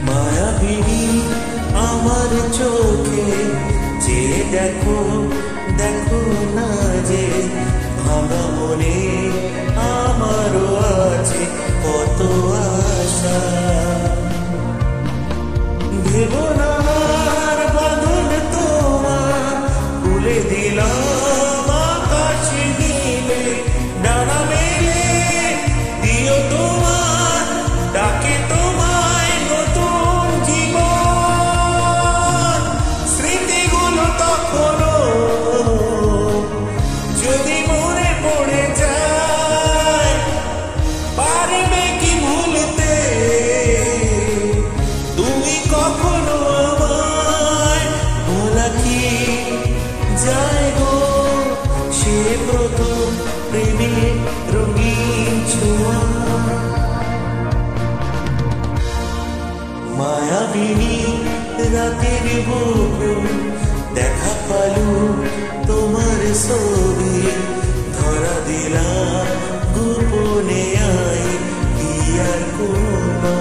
মায়াবিনী আমার চোখে যে দেখো দেখো না যে ভাঙা মনে আমারও আছে কত আশা। ভেবো না আর বাঁধন তোমার খুলে দিলাম আকাশ নীলে ডানা মেলে দিও তোমার ডাকে তোমায় নতুন জীবন। স্মৃতিগুলো তখনও যদি মনে পড়ে যায় পারবে কি ভুলতে তুমি কখনো আমায় ভোলা কি যায় গো সে প্রথম প্রেমের রঙিন ছোঁয়া। মায়াবিনী রাতের বুকুর দেখা পালু তোমার ছবি ধরা দিলাম গোপনে আই দিয়ার কোনা।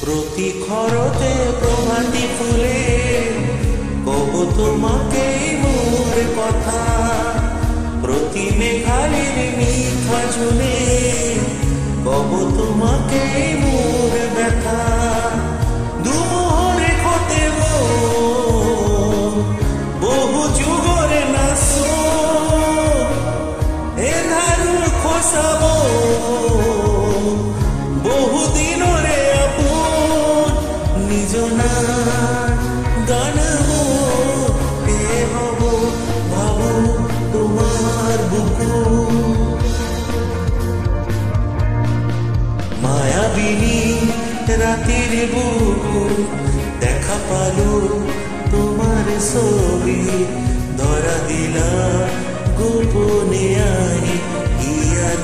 প্রতি খরতে প্রভাতী ফুলে কব তোমাকে মোর কথা। প্রতি মেঘালির মিঠা ঝুলে কব তোমাকে মোর ব্যথা। দুমোহরে খতে বহু যুগরে নাসো এ ধারু খসাব বহু দিনরে গানবো এ হব ভাবো তোমার বুকু। মায়াবিনী রাতের বুকু দেখা পালো তোমার ছবি ধরা দিলা গোপনে আই ইয়ার